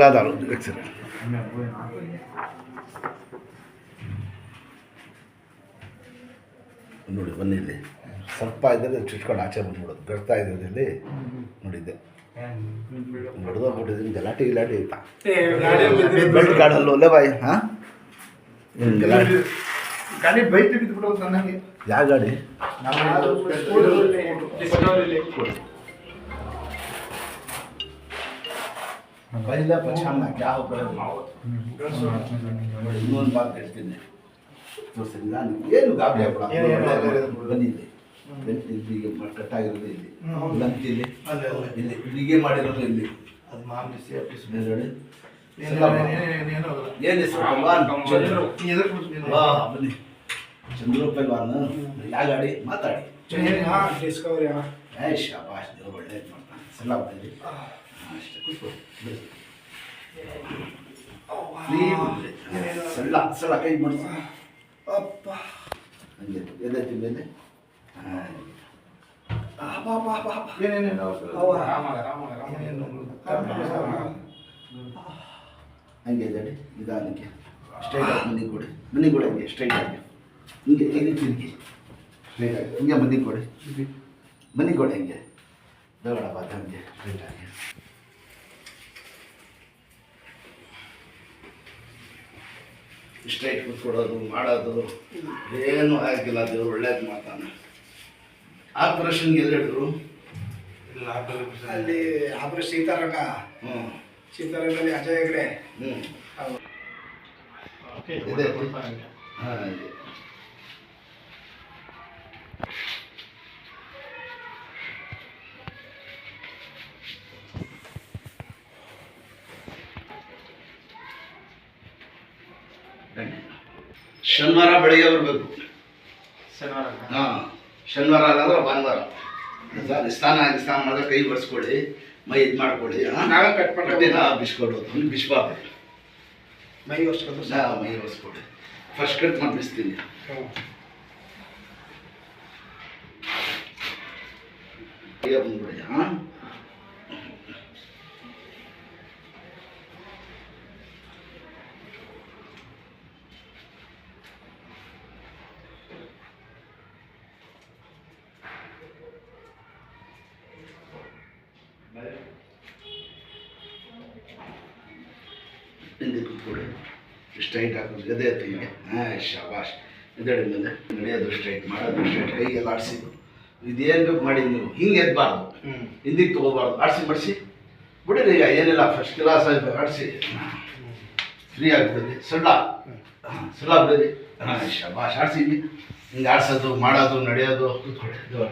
ಲಾದಾರು ಸರಿ. ನೋಡಿ ಬನ್ನಿಲ್ಲಿ ಸ್ವಲ್ಪ ಇದ್ದರೆ ಚುಚ್ಕೊಂಡು ಆಚೆ ಬಂದ್ಬಿಡೋದು ಗರ್ತಾ ಇದ್ರಲ್ಲಿ ನೋಡಿದ್ದೆ ಹೊಡೆದೋಗ್ಬಿಟ್ಟಿದ್ದೀನಿ. ಗಲಾಟೆ ಗಿಲಾಟೆ ಐತಾ ಬೆಲ್ಟ್ ಗಾಡಲ್ಲಿ ಒಳ್ಳೆ ಬಾಯಿ. ಹಾಂ ಗಾಡಿ ಬೈಕ್ ಬಿಟ್ಬಿಡೋದು ನನಗೆ. ಯಾವ ಗಾಡಿ? ಬೈಲ ಪಚಾನ ಯಾವ ಇನ್ನೊಂದು ಬಾತ್ ಹೇಳ್ತೀನಿ ತೋರಿಸಿ. ನಾನು ಏನು ಗಾಬರಿ ಆಗ್ಬಿಡ ಬಂದಿದ್ದೆ ಇಲ್ಲಿಗೆ ಕಟ್ಟಾಗಿರೋದು ಇಲ್ಲಿ ಇಲ್ಲಿ ಇಲ್ಲಿ ಇಲ್ಲಿಗೆ ಮಾಡಿರೋದು ಇಲ್ಲಿ ಅದು ಮಾಮೂಲಿ ಸೇಫ್ಟಿ ಸುಮ್ಮನೆ ಏನು ಹೆಸರು? ಬನ್ನಿ ಚಂದ್ರು ಪೈಲ್ವಾನ್. ಯಾವ ಗಾಡಿ ಮಾತಾಡಿ? ಡಿಸ್ಕವರಿ. ಶಾಬಾಷ್ ದೇವ್ರು ಒಳ್ಳೇದು ಮಾಡ್ತಾನೆ. ಸಲ ಬಂದಿರಿ ಅಷ್ಟೇ ಕೂತ್ಕೊಳ್ಳಿ. ಸಣ್ಣ ಸಣ್ಣ ಕೈ ಮಾಡಿಸಿ ಅಪ್ಪ ಹಂಗೆ ಎದೈತಿ ಮೇಲೆ ಹಂಗೆ ಎದಡಿ ನಿಧಾನಕ್ಕೆ ಸ್ಟ್ರೈಟ್ ಆಗಿ ಮನೆ ಕೊಡಿ. ಮನೆ ಕೊಡಿ ಹಂಗೆ ಸ್ಟ್ರೈಟ್ ಆಗಿ ಹಿಂಗೆ ಹಿಂಗೆ ತಿರುಗಿ ಸ್ಟ್ರೈಟ್ ಆಗಿ ಹಿಂಗೆ ಮನೆ ಕೊಡಿ. ಮನೆ ಕೊಡಿ ಹಂಗೆ ಬೇಡ ಬಾತ ಹಂಗೆ ಸ್ಟ್ರೈಟ್ ಆಗಿ. ಸ್ಟ್ರೈಟ್ ಕೂತ್ಕೊಡೋದು ಮಾಡೋದು ಏನೂ ಆಗಿಲ್ಲ. ದೇವ್ರು ಒಳ್ಳೇದು ಮಾಡ್ತಾನೆ. ಆಪರೇಷನ್ಗೆ ಎಲ್ಲಿ ಹಿಡಿದ್ರು? ಅಲ್ಲಿ ಆಪರೇಷನ್ ಸೀತಾರಂಗ. ಸೀತಾರಂಗಲ್ಲಿ ಅಜಯ್ ಹೆಗ್ಡೆ. ಇದೆ ಹಾಂ ಶನಿವಾರ ಬೆಳಿಗ್ಗೆ ಬರಬೇಕು. ಹಾಂ ಶನಿವಾರ ಅಲ್ಲಾಂದ್ರೆ ಭಾನುವಾರ ಸ್ನಾನ ಮಾಡಿದ್ರೆ ಕೈ ಬರ್ಸ್ಕೊಳ್ಳಿ, ಮೈ ಇದು ಮಾಡ್ಕೊಳ್ಳಿ. ನಾವೇ ಕಟ್ ಮಾಡಿ ಬಿಸ್ಕೊಡೋದು ಬಿಸ್ಬಾರ್ದು. ಮೈ ಒರ್ಸ್ಕೊಂಡು ಮೈ ಒರೆಸ್ಕೊಡಿ. ಫಸ್ಟ್ ಕಟ್ ಮಾಡಿ ಬಿಸ್ತೀನಿ. ಬಂದ್ಬಿಡಿ. ಹಾಂ ಹಿಂದೆ ಕೂತ್ಕೊಳ್ಳಿ. ಸ್ಟ್ರೈಟ್ ಹಾಕೋದು ಗದೆ ಆಯ್ತು ಹಿಂಗೆ. ಹಾಂ ಶಾಬಾಷ್. ಇದಡಿ ಮೇಲೆ ನಡೆಯೋದು ಸ್ಟ್ರೈಟ್, ಮಾಡೋದು ಸ್ಟ್ರೈಟ್, ಕೈಗೆಲ್ಲ ಆಡಿಸಿದ್ದು. ಇದೇನು ಬೇಕು ಮಾಡಿ ನೀವು ಹಿಂಗೆ ಎದ್ಬಾರ್ದು, ಹಿಂದಿಗೆ ತೊಗೋಬಾರ್ದು. ಆಡಿಸಿ ಮಾಡಿಸಿ ಬಿಡಿರಿ. ಈಗ ಏನಿಲ್ಲ ಫಸ್ಟ್ ಕ್ಲಾಸ್ ಆಯ್ತು. ಆಡಿಸಿ ಫ್ರೀ ಆಗ್ತದೆ. ಸೊಳ್ಳ ಸೊಳ್ಳ ಬಿಡಿರಿ. ಹಾಂ ಶಾಬಾಷ್. ಆಡಿಸಿ ಹಿಂಗೆ ಆಡ್ಸೋದು ಮಾಡೋದು ನಡೆಯೋದು. ಕೂತ್ಕೊಳ್ಳಿ.